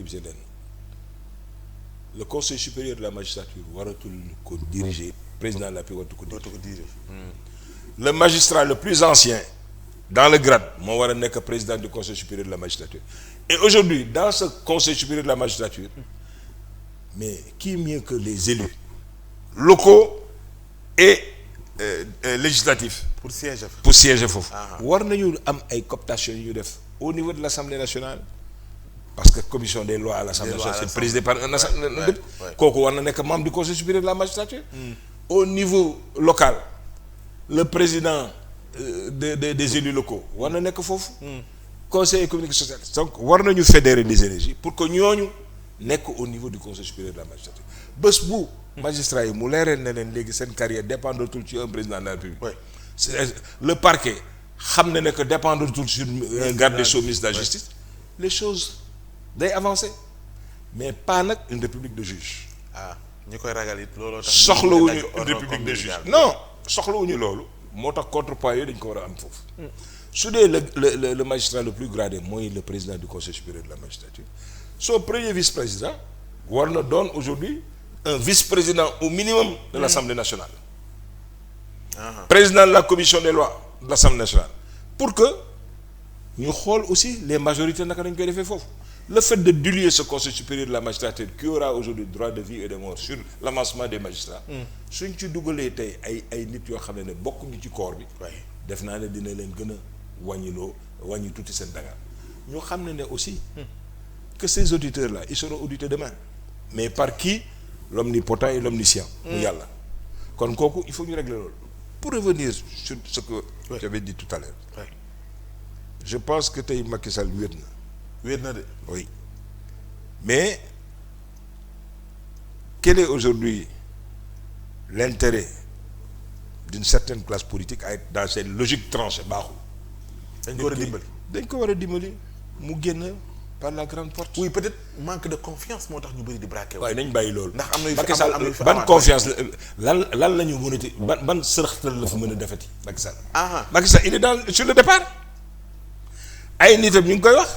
clarifier leen le conseil supérieur de la magistrature waratul ko diriger président de la République waratul ko diriger. Le magistrat le plus ancien dans le grade moo war a nekk président du conseil supérieur de la magistrature et aujourd'hui dans ce conseil supérieur de la magistrature mais qui mieux que les élus locaux et législatifs pour siéger foofu war nañu am ay cooptation yu ñu def au niveau de l'Assemblée nationale parce que commission des lois à l'Assemblée nationale c'est présidé par un assemblée kooku war na nekk membre du conseil supérieur de la magistrature au niveau local le président des élus locaux war na nekk foofu conseil économique et social donc war nañu fédérer les énergies pour que ñooñu nekk au niveau du conseil supérieur de la magistrature bés bu magistrat yi mu leereel na leen léegi seen carrière dépendretul ci un président de la République le parquet xam na ne que dépendretul sur un garde des sceaux ministre de la justice les choses day avancer mais pas nag une république de juges ñi koy ragal it looloo tax soxlawuñu une république de juges non soxlawuñu loolu moo tax contrepoids yooyu dañ ko war a am foofu su dee le magistrat le plus gradé mooy le président du conseil supérieur de la magistrature son premier vice-président war na doon aujourd'hui un vice-président au minimum de l'Assemblée nationale président de la commission des lois de l'Assemblée nationale pour que ñu xool aussi les majorités naka dañ koy defee foofu le fait de diluer ce conseil supérieur de la magistrature qui aura aujourd'hui droit de vie et de mort sur l'avancement des magistrats suñ ci dugalee tey ay nit yoo xam ne bokkuñu ci corps bi def naa ne dina leen gën a wàññi tuuti seen dangar ñu xam ne aussi que ces auditeurs là ils seront audités demain mais par qui? L'omnipotent et l'omniscient mu yàlla kon kooku il faut ñu régler loolu pour revenir sur ce que j'avais dit tout à l'heure je pense que tey Macky Sall wéet na de oui mais quel est aujourd'hui l'intérêt d'une certaine classe politique à être dans cette logique tranchée baaxul dañ ko war a dimbali mu génn par la grande porte. Oui, peut-être manque de confiance moo tax ñu bëri di braquer. waaye nañ bàyyi loolu. ndax am na yu Macky Sall ban confiance lan la ñu mën a ban sërëxtal la fa mën a defati Macky Sall. Macky Sall il est sur le départ. ay nitam ñu ngi koy wax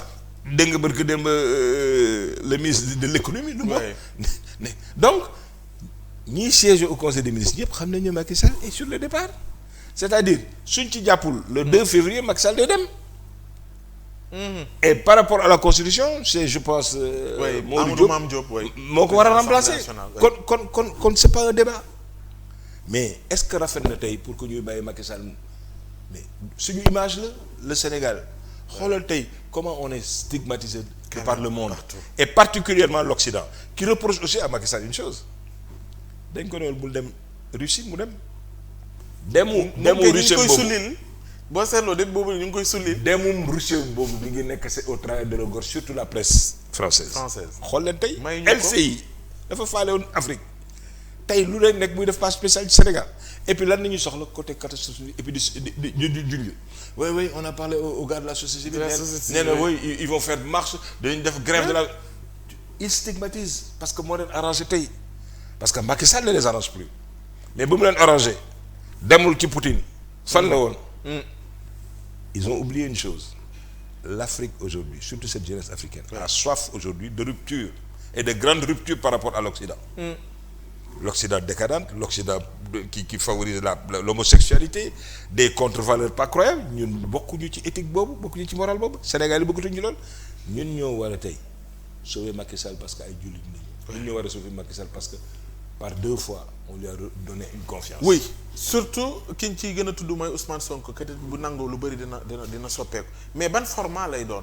dégg nga barke démb le ministre de l'économie lu mu wax donc ñiy siège au conseil des ministres ñëpp xam nañ ne Macky Sall est sur le départ c'est-à-dire suñ ci jàppul le 2 février Macky Sall day dem. Et par rapport à la constitution c'est je pense. Mame Diop moo ko war a remplacer kon c'est pas un débat mais est-ce que rafet na tey pour que ñuy bàyyi Macky Sall mais suñu image la le Sénégal xoolal tey comment on est stigmatisé par le monde et particulièrement l'Occident qui reproche aussi à Macky Sall une chose dañ ko doon bul dem Russie mu dem. demu Russie boobu boo seetloo de boobu ñu ngi koy sulli. demum Russie boobu mi ngi nekk c'est au travers de la gorge surtout la presse française. xool leen tey. LCI dafa faale woon Afrique tey lu leen nekk muy def pas spécial ci Sénégal et puis lan la ñuy soxla côté catastrophe et puis di junj. oui on a parlé au gars de la société civile. nee na oui ils vont faire marche dañuy def grève de la. ils stigmatisent parce que moo leen arrangé tey parce que Macky Sall ne les arrange plus mais bu mu leen arrangé demul ci Poutine fan la woon. Ils ont oublié une chose. L'Afrique aujourd'hui, surtout cette jeunesse africaine, a soif aujourd'hui de rupture et de grandes ruptures par rapport à l'Occident. L'Occident décadent, l'Occident qui favorise l'homosexualité, des contre-valeurs pas croyables. Ñun bokkuñu ci éthique boobu bokkuñu ci morale boobu Sénégal yi bokkatuñu ci loolu ñun ñoo war a tey sauver Macky Sall parce que ay jullit nañu. ñun ñoo war a sauver Macky Sall parce que par 2 fois on lui a donné une confiance. Oui surtout ki ñu ciy gën a tudd mooy Ousmane Sonko peut-être bu nangoo lu bëri dina soppeeku mais ban format lay doon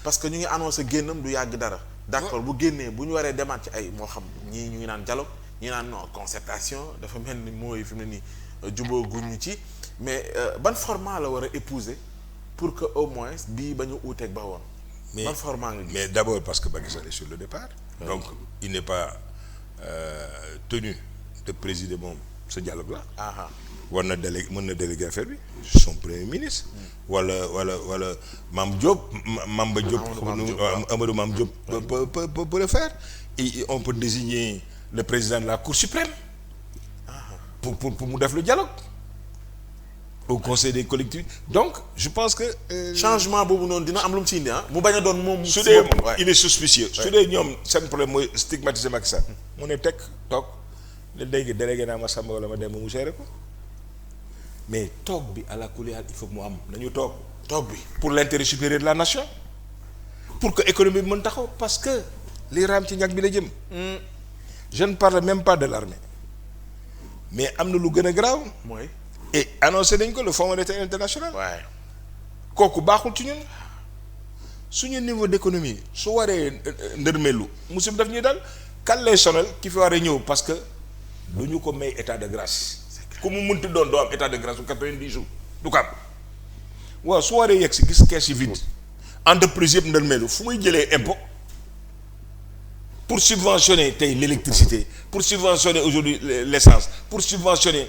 parce que ñu ngi annoncé génnam du yàgg dara. d'accord bu génnee bu ñu waree demaat ci ay moo xam ñii ñu ngi naan dialogue ñi naan non concertation dafa mel ni mooy fi mu ne nii jubóo guñu ci mais ban format la war a épouser pour que au moins bii ba ñu uuteeg ba woon. ban format nga gis mais d'abord parce que Macky Sall est sur le départ. donc il n'est pas. Tenu de présider moom ce dialogue là. war na déléguer affaire bi son premier ministre. wala Mame Diop. Mamba Diop Amadou Mame Diop peut le faire et on peut désigner le président de la Cour suprême. pour mu def le dialogue. au conseil des collectivités donc je pense que. changement boobu noonu dina am lu mu ci indi mu bañ a doon moom. su dee il est suspicieux. su dee ñoom seen problème mooy stigmatiser Macky Sall. mu ne teg toog ne léegi délégué naa ma Samba wala ma dem mu gérer ko mais toog bi à la coulière il faut que mu am nañu toog. toog bi pour l'intérêt supérieur de la nation pour que économie bi mën taxaw parce que li raam ci ñag bi la jëm. je ne parle même pas de l'armée mais am na lu gën a grave. mooy. et annoncé nañ ko le Fonds monétaire international. waaye kooku baaxul ci ñun suñu niveau d'économie su waree ndërmelu musib daf ñuy dal kan lay sonal ki fi waree ñëw parce que du ñu ko may état de grâce ku mu munti doon doo am état de grâce bu 90 jours du ko am waaw su waree yegg si gis kees yi vide entreprise yëpp ndërmelu fu muy jëlee impôt pour subventionner tey l'électricité pour subventionner aujourd'hui l'essence pour subventionner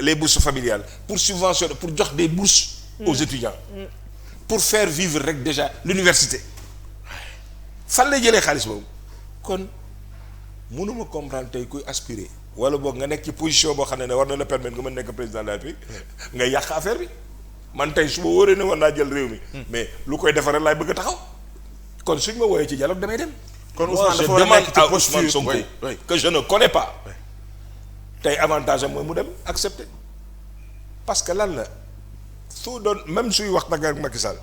les bourses familiales pour subventionner pour jox des bourses aux étudiants pour faire vivre rek déjà l'université fan lay jëlee xaalis boobu kon mënuma comprendre tey kuy aspirer wala boog nga nekk ci position boo xam ne war na la permettre nga mën nekk président de la République nga yàq affaire bi man tey su ma wóoree ne war naa jël réew mi mais lu koy defaral laay bëgg a taxaw kon suñ ma wooyee ci dialogue damay dem. kon moi je demande à Ousmane Sonko que je ne connais pas tey avantage am mooy mu dem accepter parce que lan la su doon même suy wax nag ak Macky Sall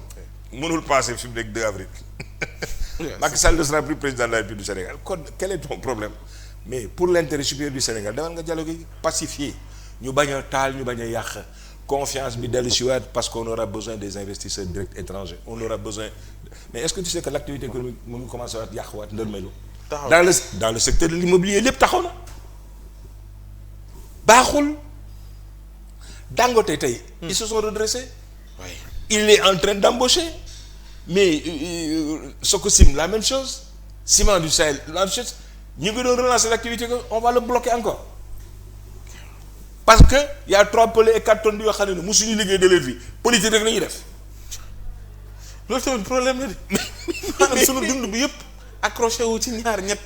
mënul passer fi mu nekk 2 avril Macky Sall ne sera plus président de la République du Sénégal kon quel est ton problème mais pour l'intérêt supérieur du Sénégal demal nga dialogue pacifié ñu bañ a taal ñu bañ a yàq confiance bi dellu si waat parce qu'on aura besoin des investisseurs directs étrangers on aura besoin mais est-ce que tu sais que l'activité économique mu ngi commencé waat yàq waat ndërmelu dans le secteur de l'immobilier lépp taxaw na baaxul Dangote tey ils se sont redressés il est en train d'embaucher mais Sococim la même chose Ciment du Sahel la même chose ñu ngi doon relancer l'activité on va le bloquer encore parce que y a 3 pelés et 4 tonnes yoo xam ne musuñu liggéey de leur vie politique rek la ñuy def loolu tamit problème la de maanaam sunu dund bi yëpp accroché wu ci ñaar ñett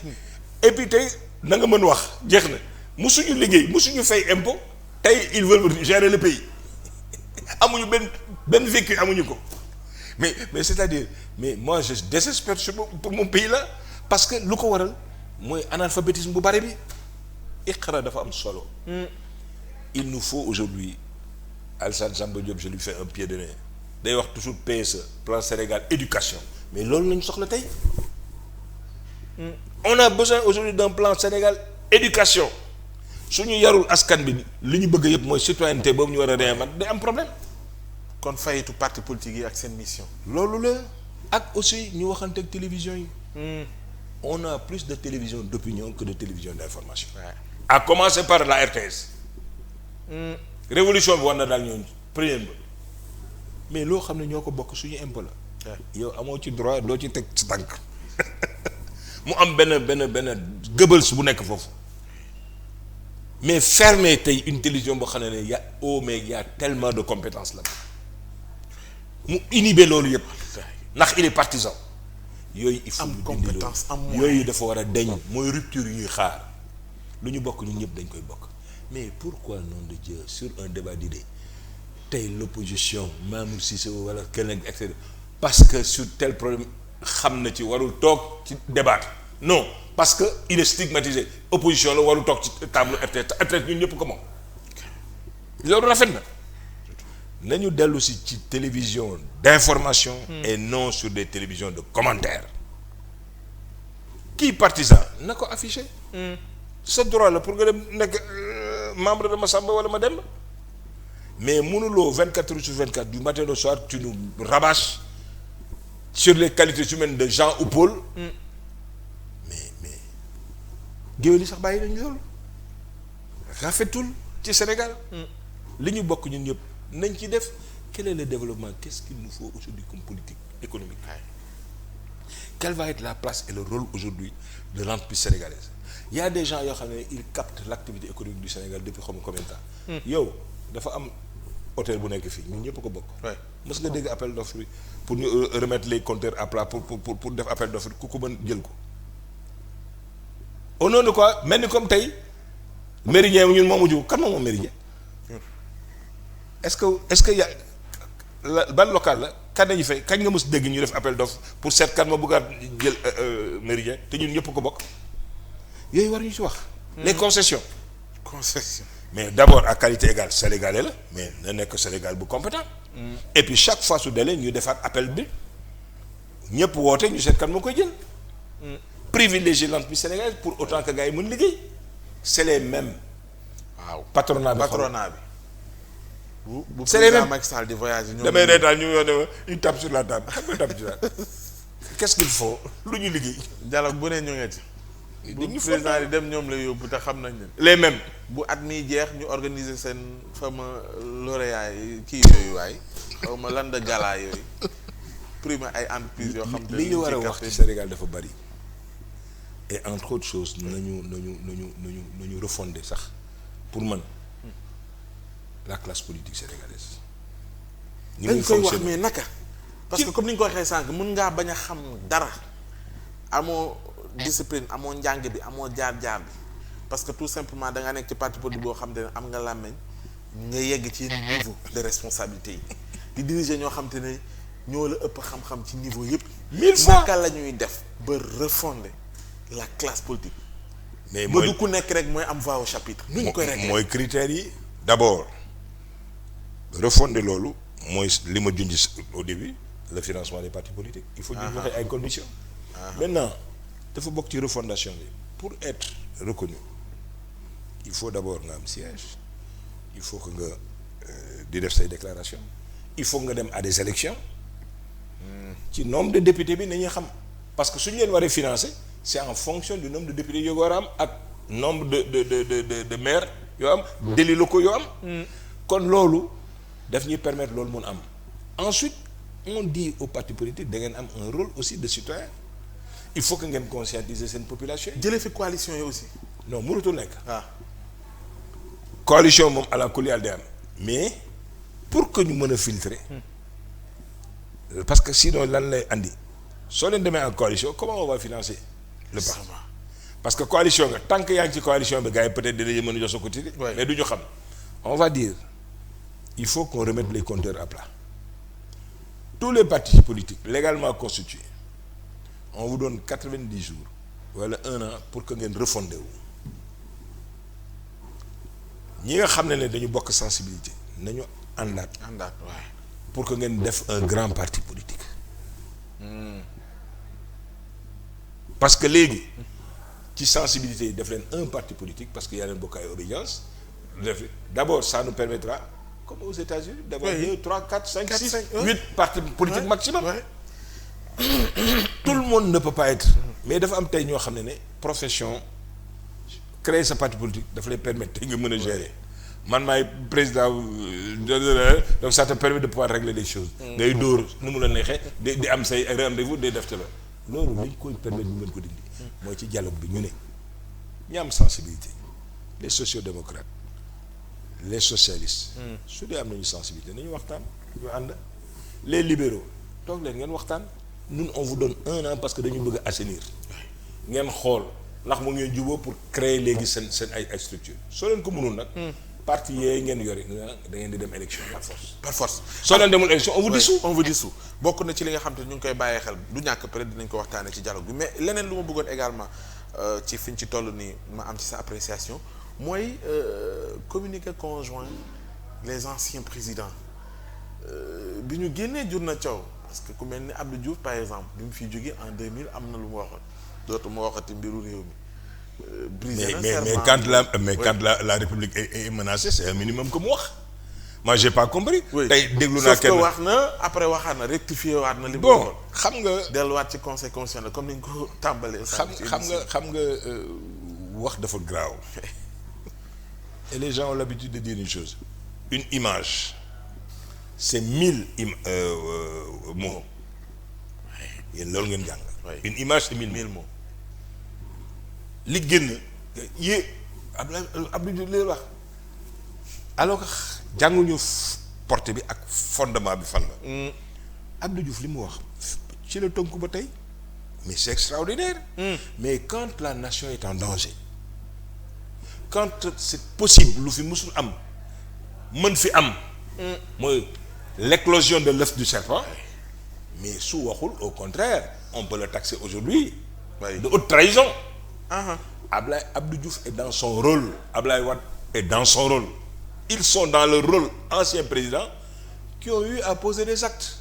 et puis tey na nga mën wax jeex na musuñu liggéey musuñu fay impôt tey ils veulent gérer le pays amuñu benn vécu amuñu ko mais c'est-à-dire mais moi je désespère pour mon pays là parce que lu ko waral mooy analphabétisme bu bari bi iqra dafa am solo. Il nous faut aujourd'hui Alassane Samba Diop je lui fais un pied de nez day wax toujours PSE plan Sénégal éducation mais loolu lañu soxla tey on a besoin aujourd'hui d'un plan Sénégal éducation suñu yarul askan bi li ñu bëgg yëpp mooy citoyenneté boobu ñu war a réinventer day am problème kon fayitu parti politique yi ak seen mission loolu la ak aussi ñu waxante ak télévision yi on a plus de télévision d'opinion que de télévision d'information à commencer par la RTS révolution bi war na daal ñooñu premier ba mais loo xam ne ñoo ko bokk suñu impôt la yow amoo ci droit doo ci teg ci tànk mu am benn gëbëls bu nekk foofu mais fermer tey une télévision boo xam ne mais y a tellement de compétences là mu inhiber loolu yëpp ndax il est partisan yooyu il faut am ñu compétence am moyen yooyu dafa war a deñ mooy rupture yu ñuy xaar lu ñu bokk ñun ñëpp dañ koy bokk mais pourquoi nom de Dieu sur un débat d'idées tey l'opposition Mamour Cissé wala keneen et cetera parce que sur tel problème xam na ci warul toog ci débat non parce que il est stigmatisé opposition la warul toog ci table RTS ñun ñëpp ko moom loolu rafet na nañu dellu si ci télévision d'information et non sur des télévisions de commentaires kii partisan na ko affiché sa droit la pour nga dem nekk membre de Massamba wala Mademba mais mënuloo 24 heures sur 24 du matin au soir tu nous rabâches sur les qualités humaines de Jean ou Paul mais géwél yi sax bàyyi nañu loolu rafetul ci Sénégal li ñu bokk ñun ñëpp nañ ci def quel est le développement qu'est-ce qu'il nous faut aujourd'hui comme politique économique quelle va être la place et le rôle aujourd'hui de l'entreprise sénégalaise il y a des gens yoo xam ne ils captent l'activité économique du Sénégal depuis xam nga combien de temps yow dafa am hôtel bu nekk fii ñun ñëpp ko bokk mës nga dégg appel d'offre bi pour ñu remettre les compteurs à plat pour def appel d'offre ku ko mën jël ko au nom de quoi mel ni comme tey Méridien ñun moomu jiw kan moom Méridien est-ce que ban local la kan nañu fay kañ nga mës dégg ñu def appel d'offre pour seet kan ma bëgg a jël méridien te ñun ñëpp ko bokk yooyu war ñu ci wax. les concessions. mais d'abord à qualité égale sénégalais la mais na nekk Sénégal bu compétent. et puis chaque fois su delee ñu defaat appel bi ñëpp woote ñu seet kan moo koy jël. privilégier l'entreprise sénégalaise pour autant que gars yi mën liggéey. c'est les mêmes. waaw patronat bi. bu c'est les mêmes Macky Sall di voyager ñoom damay reetaan ñu yoone une tape sur la table xam nga tape sur la table qu'est-ce qu'il faut lu ñu liggéey. dialogue bu ne ñu ngi ci. bu président yi dem ñoom lay yóbbu te xam nañ leen. les mêmes. bu at miy jeex ñu organiser seen fameux lauréat yi kii yooyu waay xaw ma lan de gala yooyu primé ay entreprises yoo xam te li ñu war a wax ci Sénégal dafa bari et entre autres choses nañu refonder sax pour man la classe politique sénégalaise. ni muy dañ koy wax fonctionner mais naka. parce que comme ni nga ko waxee sànq mën ngaa bañ a xam dara amoo discipline amoo njàng bi amoo jaar-jaar bi parce que tout simplement da nga nekk ci parti politique boo xam te ne am nga làmmeñ nga yegg ci niveau de responsabilité yi di diriger ñoo xam te ne ñoo la ëpp xam-xam ci niveau yëpp. 1000 fois naka la ñuy def ba refonder la classe politique. mais ba du ku nekk rek mooy am voix au chapitre. nu ñu koy régler mooy critères yi d'abord refonder loolu mooy li ma junj au début le financement des partis politiques. il faut ñu joxe ay conditions. maintenant dafa bokk ci refondation bi pour être reconnu il faut d'abord nga am siège il faut que nga di def say déclaration il faut nga dem à des élections ci nombre de députés bi nañuy xam parce que suñu leen waree financer c'est en fonction du nombre de députés yoo war a am ak nombre de maires yoo am d'élus locaux yoo am kon loolu daf ñuy permettre loolu mun am ensuite on dit aux partis politiques da ngeen am un rôle aussi de citoyen il faut que ngeen conscientiser seen population yi. jëlee fi coalition yi aussi. non mënatul nekk. ah coalition moom à la colliale day am mais pour que ñu mën a filtrer parce que sinon lan lay andi soo leen demee en coalition comment on va financer le Parlement parce que coalition nga tant que yaa ngi ci coalition bi gars yi peut-être dinañu mën a jox sa quotidien mais du ñu xam on va dire il faut qu'on remette les compteurs à plat tous les partis politiques légalement constitués on vous donne 90 jours wala 1 an pour que ngeen refonder wu ñi nga xam ne dañu bokk sensibilité nañu àndaat waaye pour que ngeen def un grand parti politique parce que léegi ci sensibilité yi def leen un parti politique parce que yaa leen bokk ay obédience def d'abord ça nous permettra comme aux États-Unis d'avoir 2 3 4 5 6 8 partis politiques maximum tout le monde ne peut pas être mais dafa am tey ñoo xam ne profession créer sa parti politique dafa lay permettre nga mën a gérer man maay président donc ça te permet de pouvoir régler les choses ngay dóor nu mu la neexee di am say rendez-vous day def te la loolu lañ koy permettre ñu mën ko dindi mooy ci dialogue bi ñu ne ñi am sensibilité les sociaux-démocrates les socialistes su dee am nañu sensibilité nañu waxtaan ñu ànd les libéraux toog leen ngeen waxtaan ñun on vous donne 1 an parce que dañu bëgg a assainir ngeen xool ndax mu ngeen juboo pour créer léegi seen ay structure soo leen ko mënul nag parti yee ngeen yore da ngeen di dem élection par force soo leen demul élection on vous dissout bokk na ci li nga xam te ñu ngi koy bàyyee xel du ñàkk peut-être dinañ ko waxtaanee ci dialogue bi mais leneen lu ma bëggoon également ci fi ñu ci toll nii ma am ci sa appréciation mooy communiqué conjoint les anciens présidents bi ñu génnee jur na coow parce que ku mel ni Abdou Diouf par exemple bi mu fiy jógee en 2000 am na lu mu waxoon dootuma waxati mbiru réew mi. quand la République est menacée c'est un minimum que mu wax moi j'ai pas compris. tey déglu naa kenn sauf que wax na après waxaat na rectifié waat na. li mu bon xam nga. delluwaat ci conseil constitutionnel comme ni ñu ko tàmbalee. xam nga wax dafa graaw et les gens ont l'habitude de dire une chose une image c'est 1000 mots yéen loolu ngeen jàng. une image c'est 1000 mots. li génn yé Abdou Diouf lay wax alors que jànguñu portée bi ak fondement bi fan la Abdou Diouf li mu wax ci la tënku ba tey mais c'est extraordinaire mais quand la nation est en danger quand c'est possible lu fi musul am mën fi am mooy l'éclosion de l'œuf du serpent. Mais su waxul au contraire on peut le taxer aujourd'hui de haute trahison. Abdou Diouf est dans son rôle, Abdoulaye Wade est dans son rôle. Ils sont dans le rôle anciens présidents qui ont eu à poser des actes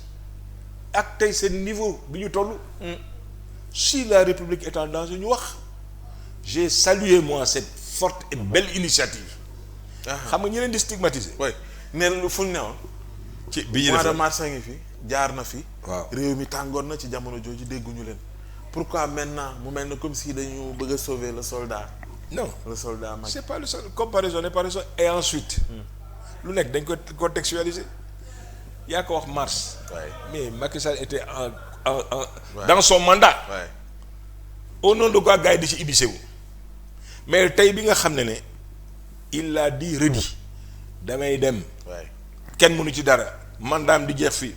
ak tey seen niveau bi ñu toll. Si la République est en danger ñu wax. J'ai salué moi cette forte et belle initiative. xam nga ñu leen di stigmatiser. oui neen fu ñu newoon. ci bi ñu mois de mars ngi fi jaar na fi. waaw réew mi tàngoon na ci jamono jooju dégguñu leen. pourquoi maintenant mu mel ne comme si dañu bëgg a sauver le soldat. non le soldat Macky. c'est pas le seul comparaison n'est pas le seul et ensuite. lu nekk dañ ko contextualiser. yaa ko wax mars. mais Macky Sall était dans son mandat. au nom de quoi gars yi di ci ibisé wu. mais tey bi nga xam ne il l'a dit redit damay dem. kenn mënu ci dara mandaam di jeex fii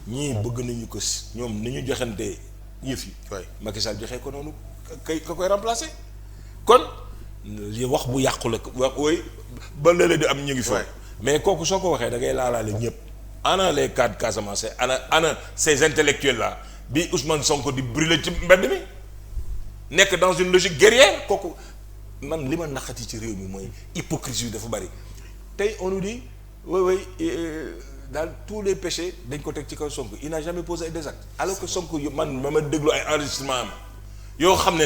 ñii bëgg nañu ko ñoom ni ñu joxante yëf yi. Macky Sall joxee ko noonu ka koy remplacer. kon li wax bu yàqu la wax wooy ba léeg di am ñu ngi fa. mais kooku soo ko waxee da ngay laalaale ñëpp. ana les cadres Casamance ana ces intellectuels là bi Ousmane Sonko di brûler ci mbedd mi nekk dans une logique guerrière kooku man li ma naqati ci réew mi mooy hypocrisie bi dafa bari tey on nous dit oui dans tous les péchés dañ ko teg ci kaw Sonko il n'a jamais posé des actes alors que Sonko man ma déglu ay enregistrement am yoo xam ne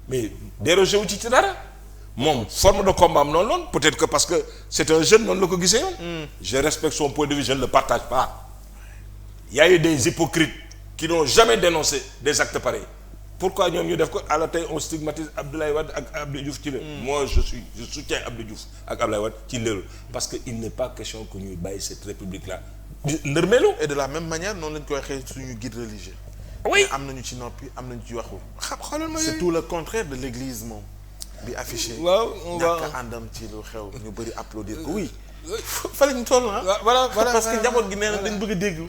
mais dérogé wu ci dara moom forme de combat am noonu peut-être que parce que c'est un jeune noonu la ko gisee yoon. Je respecte son point de vue je ne le partage pas. Il y a eu des hypocrites qui n'ont jamais dénoncé des actes pareils. Pourquoi ñoom ñu def ko alors tey on stigmatise Abdoulaye Wade ak Abdou Diouf ci la. moi je soutiens Abdou Diouf ak Abdoulaye Wade ci loolu parce que il n'est pas question que ñuy bàyyi cette république là di ndërmeelu. et de la même manière noonu lañ koy waxee suñu guide religieux. oui am nañu ci noppi am nañu ci waxu. xoolal ma c'est tout le contraire de l'église moom. bi affiché. waaw on va ñàkk a àndam ci lu xew ñu bëri applaudir ko oui. fa lañ toll ah. voilà parce que njaboot gi nee na dañ bëgg a dégg.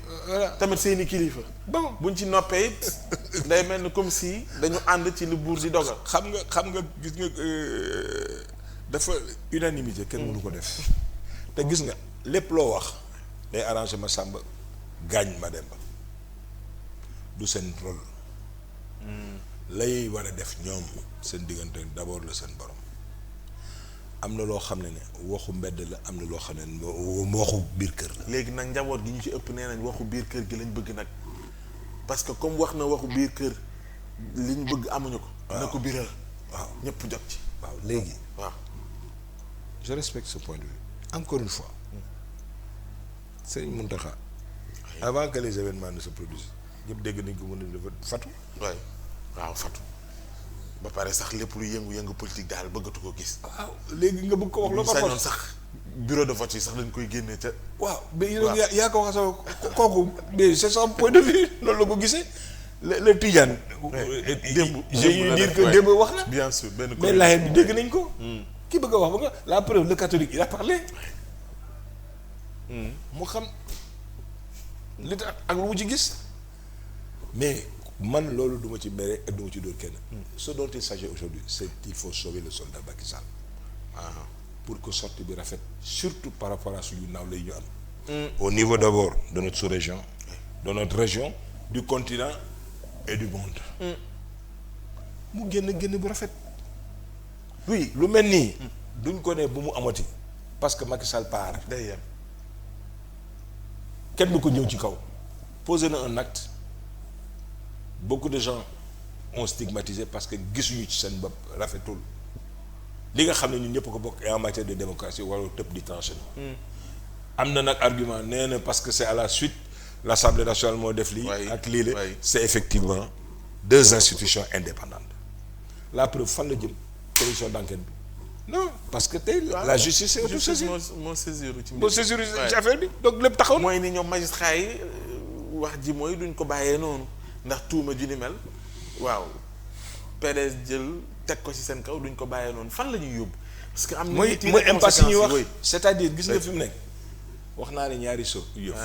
tamit seeni kilifa. bon buñ ci noppee it day mel ni comme si dañu ànd ci lu buur di dogal. xam nga gis nga dafa unanimité kenn mënu ko def. te gis nga lépp loo wax day arrangé ma Samba gaañ ma Demba du seen rôle. lay war a def ñoom seen diggante d'abord la seen borom am na loo xam ne waxu mbedd la am na loo xam ne waxu biir kër la. léegi nag njaboot gi ñu ci ëpp nee nañ waxu biir kër gi lañ bëgg nag parce que comme wax na waxu biir kër li ñu bëgg amuñu ko. na ko biral. waaw ñëpp jot ci. waaw léegi. waaw je respecte ce point de vue encore une fois Serigne Mountakha avant que les événements ne se produisent ñëpp dégg nañ ko mën a def fatu. waaw fatu ba pare sax lépp lu yëngu politique daal bëggatu ko gis. waaw léegi nga bëgg ko wax. loo ko sañoon sax bureau de vote yi sax dañ koy génne ca. waaw mais yaa ko wax sax kooku mais c'est son point de vue loolu la ko gisee le Tidiane. démb j'ai eu dire que démb wax na. bien sûr benn mais laayeen bi dégg nañ ko. ki bëgg a wax ba nga la preuve le catholique il a parlé. mu xam li tax ak lu mu ci gis mais. man loolu du ma ci mere et du ma ci dóor kenn. ce dont il s'agit aujourd'hui c'est qu'il faut sauver le soldat Macky Sall. pour que sortie bi rafet surtout par rapport à suñu naaw lay ñu am. au niveau d'abord de notre sous-région. de notre région du continent et du monde. mu génn bu rafet. oui lu mel nii. duñ ko ne bu mu amati. parce que Macky Sall part. day yem. kenn du ko ñëw ci kaw. poser na un acte. beaucoup de gens ont stigmatisé parce que gisuñu ci seen bopp rafetul li nga xam ne ñun ñëpp ko bokk en matière de démocratie waroo tëb di tranché am na nag argument nee na parce que c'est à la suite l'Assemblée nationale moo def lii ak lii la c'est effectivement deux institutions indépendantes la preuve fan la jëm commission d'enquête bi non parce que tey la justice c'est auto-saisine moo saisir ci affaire bi donc lépp taxaw mooy ni ñoom magistrat yi wax ji mooy duñ ko bàyyee noonu ndax tuuma ju ni mel waaw PDS jël teg ko ci seen kaw duñ ko bàyyee noonu fan la ñuy yóbbu. parce que am na mooy impasse yi ñuy wax c'est-à-dire gis nga fi mu nekk wax naa ne ñaari yëf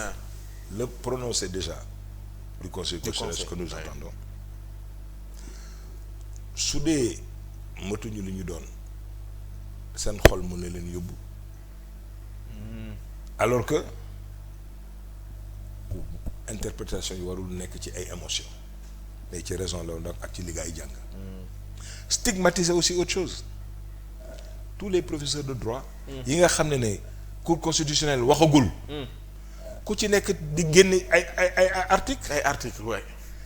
le prononcé déjà du conseil constitutionnel que nous attendons su dee matuñu li ñu doon seen xol mën na leen yóbbu alors que interprétation yi warul nekk ci ay émotion mais ci raison la donc ak ci li ngay jàng. Stigmatiser aussi autre chose tous les professeurs de droit. yi nga xam ne cour constitutionnelle waxagul. ku ci nekk di génne ay articles. ay articles ouais.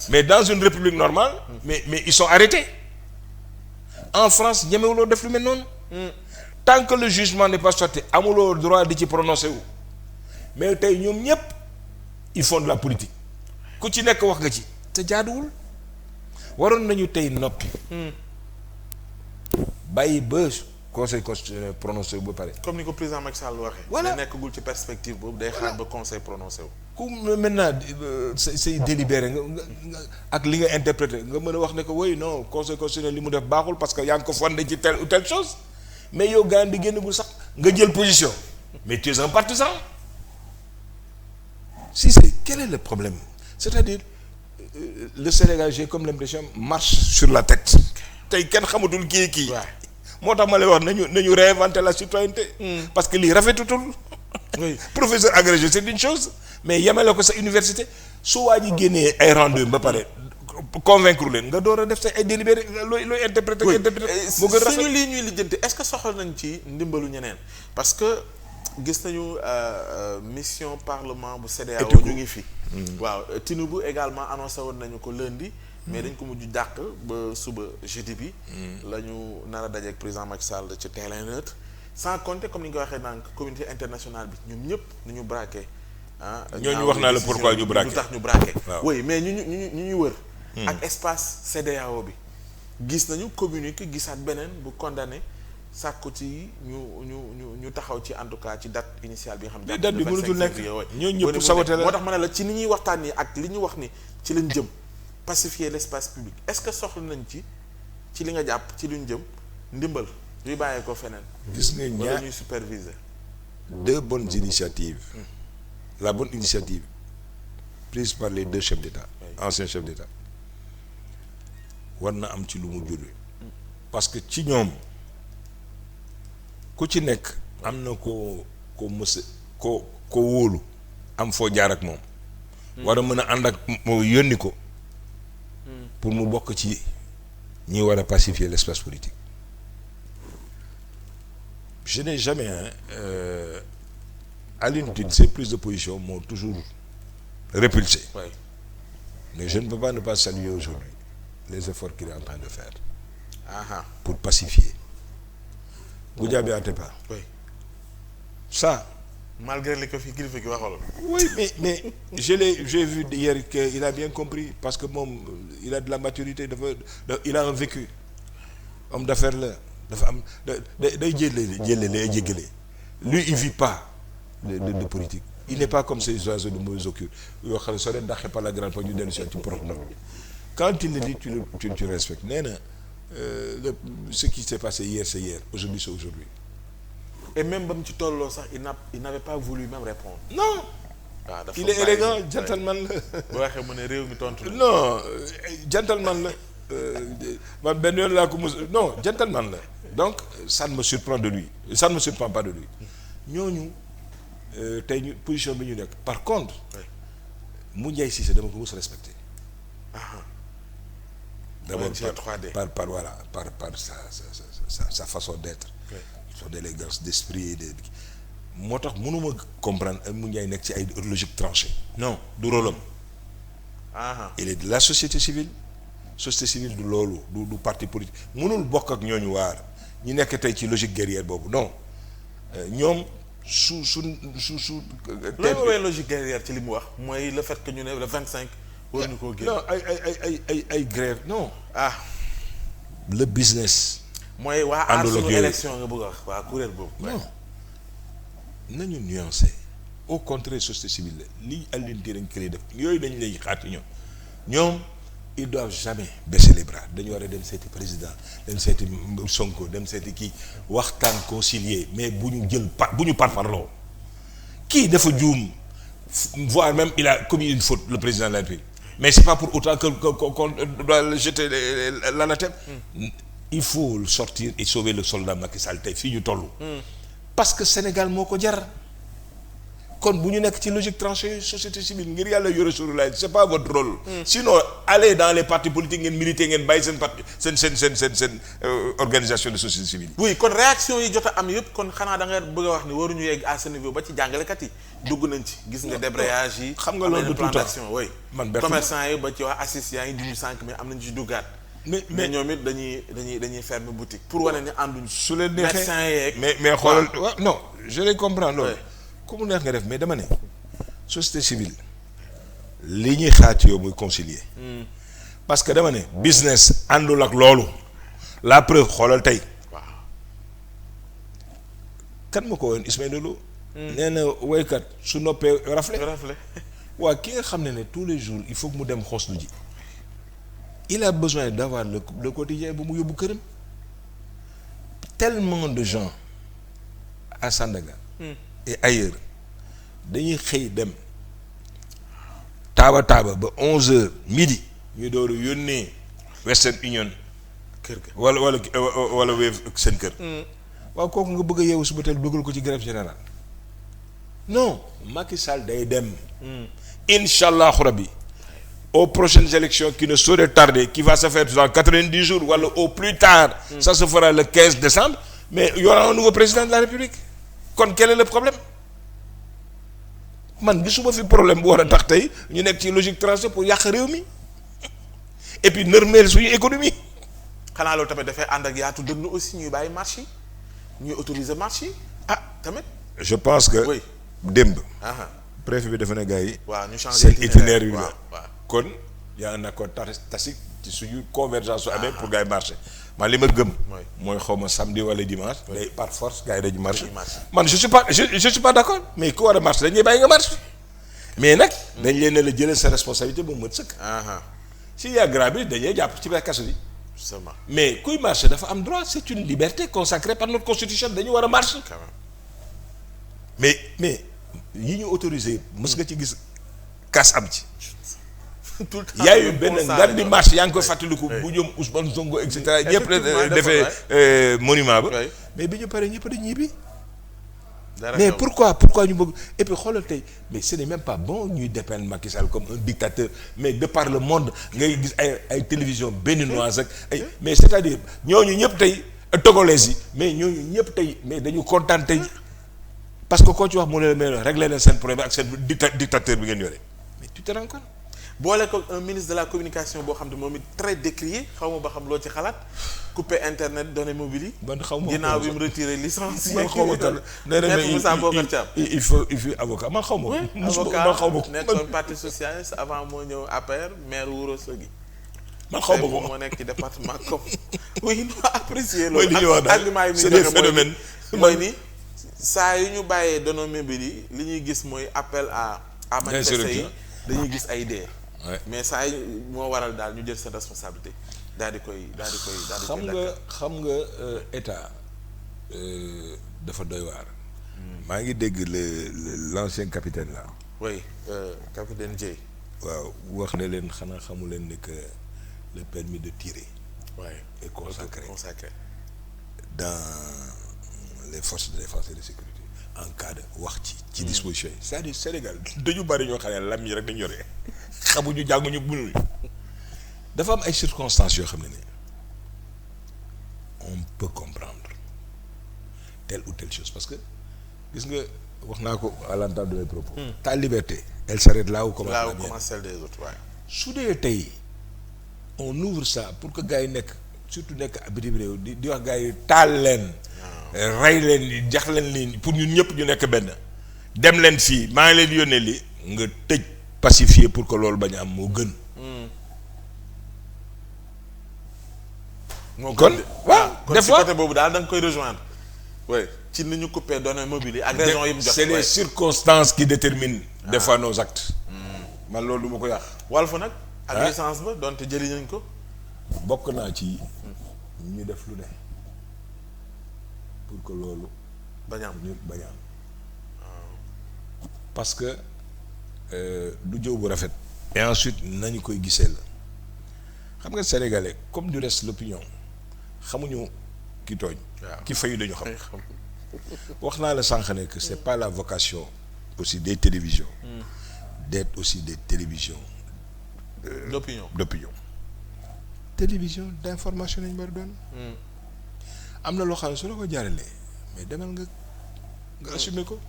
mais dans une république normale. mais ils sont arrêtés. en France ñemewuloo def lu mel noonu. tant que le jugement n'est pas sorti amuloo droit di ci prononcer wu. mais tey ñoom ñëpp ils font de la politique. ku ci nekk wax nga ci. te jaaduwul. waroon nañu tey noppi. bàyyi ba conseil constitutionnel prononcé wu ba pare. comme ni ko président Macky Sall waxee. voilà ne nekkagul ci perspective boobu day xaar ba conseil prononcé wu. ku maintenant say délibéré nga ak li nga interprété nga mën a wax ne que oui non conseil constitutionnel li mu def baaxul parce que yaa ngi ko fondé ci telle ou telle chose mais yow gaan di génnagul sax nga jël position mais tu es un partisan. si c'est quel est le problème c'est-à-dire le Sénégal j'ai comme l'impression marche sur la tête. tey kenn xamatul kii. moo tax ma lay wax nañu réinventer la citoyenneté. parce que lii rafetutul. oui professeur agrégé c'est une chose mais yemale ko sa université su waa ji génnee ay rendu ba pare convaincre leen nga door a def sa ay délibéré looy interpréter. moo gën rafet suñu lii ñuy lijjanti est-ce que soxla nañ ci ndimbalu ñeneen parce que gis nañu mission parlement bu CEDEAO ñu ngi fi. waaw Tinubu également annoncé woon nañu ko lundi. mais dañ ko mujj dàq ba suba jeudi bi. la ñu nar a dajeek président Macky Sall ci terrain neutre. sans compter comme ni nga ko waxee naan communauté internationale bi ñoom ñëpp ni ñu braqué. ñooñu wax naa la pourquoi ñu braqué lu tax ñu braqué. waaw oui mais ñu wër. ak espace CEDEAO bi. gis nañu communiqué gisaat beneen bu condamné sàkku ci ñu taxaw ci en tout cas ci date initiale bi nga xam ne. date bi mënatul nekk ñooñu ñëpp saboté la moo tax ma ne la ci ni ñuy waxtaan nii ak li ñu wax ni ci lañ jëm. pacifier l'espace public est-ce que soxla nañ ci li nga jàpp ci luñ jëm ndimbal luy bàyyee ko feneen. gis nga ñaar ñuy superviser. deux bonnes initiatives. La bonne initiative prise par les deux chefs d'État. anciens chefs d'État war na am ci lu mu jóge parce que ci ñoom ku ci nekk am na ko mës ko wóolu am foo jaar ak moom. war a mën a ànd ak moo yónni ko. pour mu bokk ci ñi war a pacifier l'espace politique. Je n'ai jamais à l'unité ces prises de position m'ont toujours répulsé. Oui. Mais je ne peux pas ne pas saluer aujourd'hui les efforts qu'il est en train de faire. Pour pacifier. Goudiaby Atepa. Oui. Ça. Malgré les kilifa gi waxal. Oui, mais j'ai vu hier qu'il a bien compris parce que il a de la maturité il a un vécu. Homme d'affaires là dafa am day jéggale. Lui il vit pas de politique. Il n'est pas comme ces oiseaux de mauvais augure yoo xam ne soo leen dàqee par la grande porte ñu dellu si ci propre nom. Quand il le dit tu respectes nee na ce qui s'est passé hier c'est hier aujourd'hui c'est aujourd'hui. Et même ba mu ci tolloo sax il n'avait pas voulu même répondre. Non. waaw il est élégant gentleman la. boo waxee mu ne réew mi tontu la. non gentleman la man benn yoon laa ko non gentleman la donc ça ne me surprend de lui ça ne me surprend pas de lui ñooñu tey ñu position bi ñu nekk par contre. Moundiaye Cissé dama ko mos respecté. D'abord par voilà par sa façon d'être. son élégance d'esprit moo tax mënuma comprendre mu Ndiaye nekk ci ay logique tranchée non du rôle am. il est de la société civile du loolu du parti politique mënul bokk ak ñooñu waar ñi nekk tey ci logique guerrière boobu non ñoom su. loolu logique guerrière ci li mu wax mooy le fait que ñu ne le 25. war ñu koo génn non ay grève non. le business. mooy waa aar suñu élection nga bëgg a wax waa kuréel boobu. non nañu nuancer au contraire société civile la li Alioune Tine dañ koy def yooyu dañ lay xaati ñoom ils doivent jamais baisser les bras dañu war a dem seeti président dem seeti Sonko dem seeti kii waxtaan concilier mais bu ñu parparloo kii dafa juum voire même il a commis une faute le président de la République mais c'est pas pour autant qu'on doit le jeter l'anathème. Il faut sortir et sauver le soldat Macky Sall tey fii ñu toll. parce que Sénégal moo ko jar kon bu ñu nekk ci logique tranchée société civile ngir yàlla yore suuru laay c'est pas votre rôle. Sinon allez dans les partis politiques ngeen militer ngeen bàyyi seen parti seen organisation de société civile. oui kon réaction yi jot a am yëpp kon xanaa da nga bëgg a wax ni waruñu yegg à ce niveau ba ci jàngalekat yi dugg nañ ci. gis nga débrayage yi. xam nga loolu de tout temps oui. man commerçant yi ba ci wax assist yaa ngi di ñu sànq mais am nañu ci duggaat. mais ñoom it dañuy fermer boutique. pour wane ni ànduñ. su leen neexee médecin yeeg. mais xoolal waaw non je les comprends loolu. ku mu neex nga def mais dama ne société civile li ñuy xaar ci yow muy concilier. parce que dama ne business àndul ak loolu la preuve xoolal tey. waaw kan ma ko woon Ismaïla Lo. nee na woykat su noppee rafle. waa ki nga xam ne tous les jours il faut que mu dem xoslu ji. il a besoin d'avoir le quotidien bu mu yóbbu këram. tellement de gens à Sandaga. et ailleurs dañuy xëy dem taaba ba 11h midi ñu door a yónnee Western Union kër ga wala Wave seen kër. waaw kooku nga bëgg a yeewu suba teel dugal ko ci grève générale non Macky Sall day dem. incha allahu rabbi aux prochaines élections qui ne sauraient tarder qui va se faire dans 90 jours wala au plus tard. ça se fera le 15 décembre mais il y aura un nouveau président de la République. kon quel est le problème man gisuma fi problème bu war a tax tey ñu nekk ci logique tranchée pour yàq réew mi et puis nërmeel suñu économie. xanaa loolu tamit dafay ànd ak yaatu dënnu aussi ñuy bàyyi marché yi ñuy autoriser marché yi tamit. je pense que. oui démb. préfet bi dafa ne gars yi. waaw ñu changé seen itinéraire bi la waaw kon y a un accord tacite ci suñu convergence su amee pour gars yi marché. man li ma gëm. mooy xaw ma samedi wala dimanche. day par force gars yi dañu marché. man je suis pas d'accord mais ku war a marché dañuy bàyyi nga marché. mais nag. dañ leen ne la jëlee sa responsabilité ba mu mët sëkk. s'il y a grave bi dañuy jàpp ci biir kaso bi. seulement mais kuy marché dafa am droit c'est une liberté consacrée par notre constitution dañu war a marché. mais yi ñu autorisé mës nga ci gis kas am ci. tout le temps yaayu benn ngan di marche yaa ngi ko fàttaliku bu ñoom Ousmane Sonko et cetera ñëpp defee monument ba mais bi ñu paree ñëpp dañ ñibbi mais pourquoi ñu bëgg et puis xoolal tey mais ce n'est même pas bon ñuy dépeindre Macky Sall comme un dictateur mais de par le monde ngay gis ay télévision béninoise ak ay mais c'est-à-dire ñooñu ñëpp tey togolais yi mais ñooñu ñëpp tey mais dañu kontaan tey parce que koo ci wax mu ne la mais réglé leen seen problème ak seen dictateur bi ngeen yore mais tu te rends compte. boole ko un ministre de la communication boo xam ne moom it très décrié xaw ma ba xam loo ci xalaat coupé internet données mobiles yi. man xaw ma ginnaaw bi mu retiré licence yi. man xaw ma tal nee na il faut avocat man xaw ma. avocat nekkoon parti socialiste avant moo ñëw APR maire Ourossogui. man xaw ma ko moo nekk ci département comme. oui non apprécié mooy li ñuy wax daal c'est des phénomènes mooy ni saa yu ñu bàyyee données mobiles yi li ñuy gis mooy appel à manifester yi dañuy gis ay dee. mais saa yi moo waral daal ñu jël seen responsabilité daal di koy xam nga état dafa doy waar. maa ngi dégg l'ancien capitaine là. oui capitaine Dieye. waaw wax ne leen xanaa xamu leen ne que le permis de tirer. est consacré dans les forces de défense et de sécurité en cas de wax ci disposition yi. c'est-à-dire Sénégal dañu bari ñoo xam ne lam yi rek dañu yore. xamuñu jànguñu buñu dafa am ay circonstances yoo xam ne on peut comprendre telle ou telle chose parce que gis nga wax naa ko à l'entame de mes propos. ta liberté elle s'arrête là où commence celle des autres su dee tey on ouvre ça pour que gars yi nekk surtout nekk bitim réew di wax gars yi taal leen. rey leen jax leen lii pour ñun ñëpp ñu nekk benn dem leen fii maa ngi leen yónnee li nga tëj. pacifier pour que loolu bañ a am moo gën. kon waaw des fois côté boobu daal da nga koy rejoindre. oui ci ni ñu coupé données mobiles yi ak raison yi mu jox. c'est les circonstances qui déterminent. des fois nos actes. man loolu du ma ko yàq. Walf nag. ak licence ba donte jëli nañ ko. bokk naa ci ñu def lu ne pour que loolu. bañ a am parce que. du jëw bu rafet. et ensuite nañu koy gisee la xam nga sénégalais comme du reste l'opinion xamuñu ki tooñ. ki fayu dañu xam. wax naa la sànq ne que c'est pas la vocation aussi des télévisions. d'être aussi des télévisions. d'opinion. télévision d'information lañ war doon. am na loo xam ne su la ko jaaralee mais demal nga assumer ko.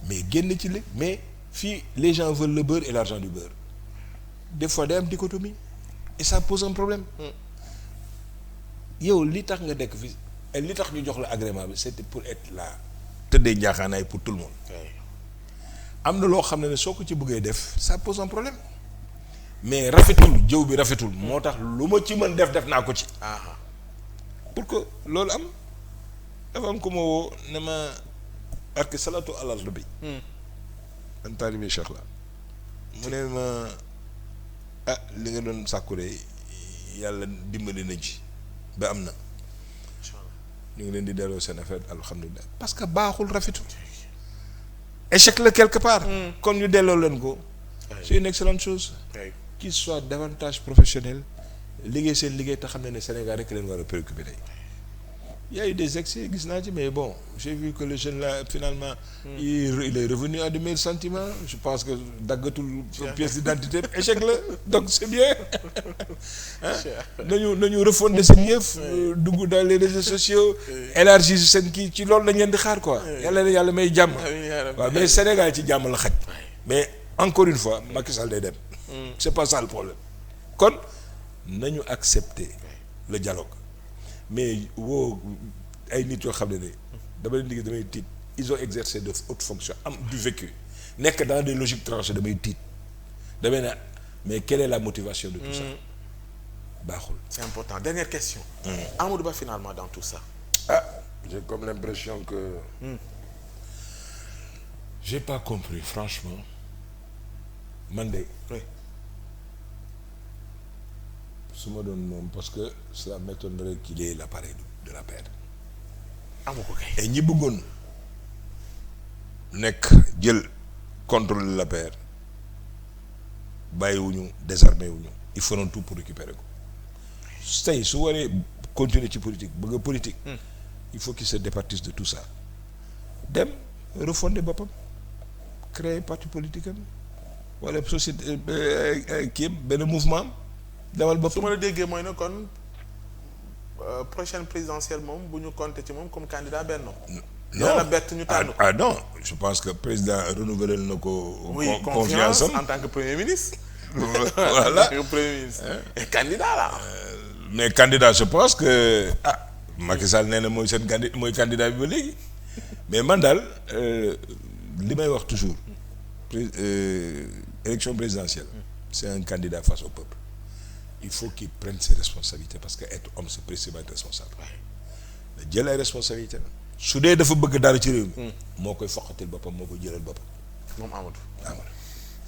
mais génn ci lépp mais fii les gens veulent le beurre et l'argent du beurre des fois day am dichotomie et ça pose un problème. yow li tax nga dekk fi li tax ñu jox la agrément bi c'était pour être là tëddee njaaxaanaay pour tout le monde. am na loo xam ne soo ko ci bëggee def ça pose un problème mais rafetul jëw bi rafetul moo tax lu ma ci mën def naa ko ci. pour que loolu am dafa am ko ma woo ne ma arke salatu alal bi. man taalibe Cheikh la mu ne ma li nga doon sàkkure yàlla dimbali nañ ci ba am na ñu ngi leen di delloo seen affaire alhamdulilah parce que baaxul rafetul échec la quelque part. kon ñu delloo leen ko. c'est une excellente chose. qu'il soit davantage professionnel liggéey seen liggéey te xam ne Sénégal rek leen war a préoccuper tey. Il y a eu des excès gis naa ci mais bon j'ai vu que le jeune là finalement il est revenu à de meilleurs sentiments je pense que daggatul pièce d'identité échec la donc c'est bien nañu refonder seen yëf dugg dans les réseaux sociaux élargir seen kii ci loolu lañ leen di xaar quoi yàlla may jàmm waaw mais Sénégal ci jàmm la xaj mais encore une fois Macky Sall day dem c'est pas ça le problème kon nañu accepter le dialogue mais woo ay nit yoo xam ne dama leen liggéey damay tiit ils ont exercé de hautes fonctions am du vécu nekk dans des logiques tranchées damay tiit damay ne mais quelle est la motivation de tout ça baaxul. C'est important. Dernière question. Amadou Ba finalement dans tout ça. J'ai comme l'impression que j'ai pas compris franchement man de. su ma doon moom parce que cela m'étonnerait qu'il ait l'appareil de la paire. amu ko kay. et ñi bëggoon nekk jël contrôle de la paire bàyyiwuñu désarmé wuñu ils feront tout pour récupérer ko tey su waree continuer ci politique bëgg a politique. il faut qu'il se départisse de tout ça dem refonder boppam créer parti politique am wala société kii benn mouvement dawal boppam. su ma la déggee mooy ne kon prochaine présidentielle moom bu ñu compter ci moom comme candidat Benno. non la bett ñu tànn ko. non je pense que président renouvelé na ko. confiance en tant que premier ministre. voilà premier ministre. et candidat là. mais candidat je pense que Macky Sall nee na mooy seen candidat bi ba léegi mais man daal li may wax toujours élection présidentielle c'est un candidat face au peuple il faut qu'il prenne ses responsabilités parce que être homme c'est précisément être responsable da jël ay responsabilités su dee dafa bëgg dara ci réew mi moo koy foqatil boppam moo koy jëlal boppam moom Amadou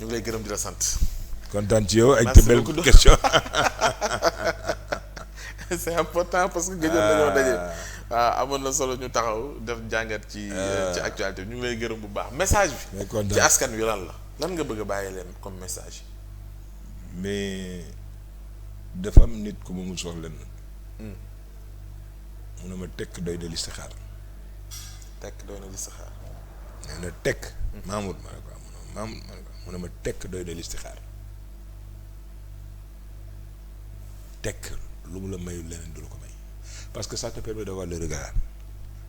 ñu ngi lay gërëm di la sant kontaan ci yow ay belle question c'est important parce que gëjoon nañoo daje amoon na solo ñu taxaw def jàngat ci actualité bi ñu ngi lay gërëm bu baax message bi ci askan wi lan nga bëgg a bàyyi leen comme message mais dafa am nit ku ma mu soxla leen mu ne ma tekk doy na listixaar nee na tekk Mamour ma ne ko Mamour ma ne ko mu ne ma tekk doy na listixaar tekk lu mu la mayul leneen du la ko may parce que ça te permet d'avoir le regard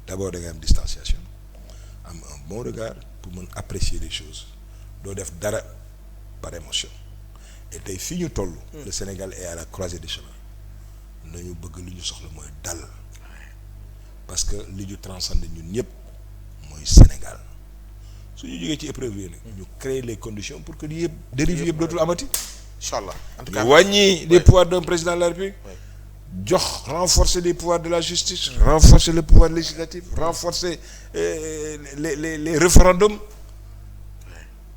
d'abord da nga am distanciation am un bon regard pour mën apprécier les choses doo def dara par émotion et tey fii ñu toll le Sénégal est à la croisée des chemins nañu bëgg li ñu soxla mooy dal parce que li ñu transcender ñun ñëpp mooy Sénégal su ñu jógee ci épreuve yi nag ñu créer les conditions pour que li yëpp dérive yëpp dootul amati inchallah en tout cas ñu wàññi les pouvoirs d'un président de la République jox renforcer les pouvoirs de la justice renforcer le pouvoir législatif renforcer les référendums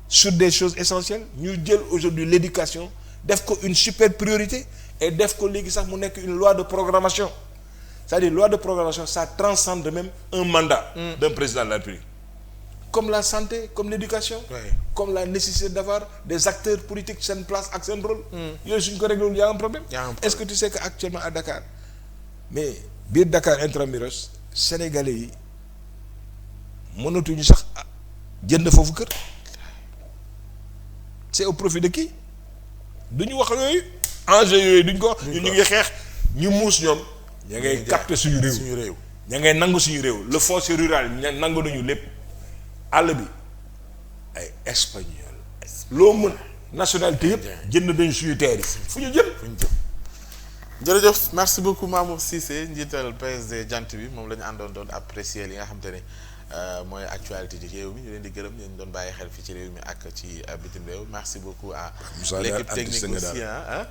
sur des choses essentielles ñu jël aujourd'hui l'éducation def ko une super priorité et def ko léegi sax mu nekk une loi de programmation c'est-à-dire loi de programmation ça transcende même un mandat d'un président de la République comme la santé comme l'éducation comme la nécessité d'avoir des acteurs politiques seen place ak seen rôle yooyu suñ ko réglé y a un problème est-ce que tu sais que actuellement à Dakar mais biir Dakar intramuros sénégalais yi mënatuñu sax jënd foofu kër c'est au profit de qui duñu wax yooyu enjeu yooyu duñ ko ñu ngi xeex ñu muus ñoom ña ngay capter suñu réew ña ngay nangu suñu réew le foncier rural nangu nañu lépp àll bi ay espagnol loo mën nationalité yëpp jënd dañu suñu terre yi fu ñu jëm jërëjëf merci beaucoup Mamour Cissé njiital PSD jant bi moom la ñu àndoon doon apprécier li nga xam te ne mooy actualité ci réew mi ñu leen di gërëm ñu doon bàyyi xel fii ci réew mi ak ci bitim réew merci beaucoup à l'équipe technique aussi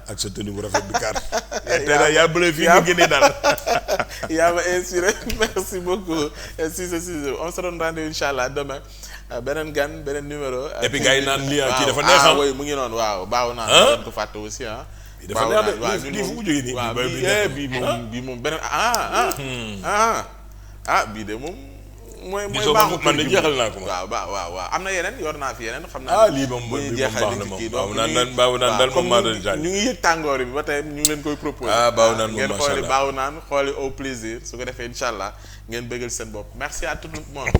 ak sa tenue bu rafet bi kaar yaa bële fii nga génnee daal yaa ma inspiré merci beaucoup Cissé on se donne rendez-vous inchallah demain beneen gan beneen numéro et puis gars yi naan lii kii dafa neexam oui mu ngi noonu waaw baaw naan leen ko fàtte aussi dafa neex de lii fu mu jógee nii waaw bii moom beneen bii de moom mooy baaxu man de jeexal naa ko waaw am na yeneen yor naa fi yeneen xam naa lii moom jeexal na moom baaw naan dal moom maa doon jàng ñu ngi yëg tàngoor bi ba tey ñu ngi leen koy proposé baaw naan moom ngeen macha xooli allah baaw naan xooli au plaisir su ko defee incha allah ngeen bëggal seen bopp merci à tout le monde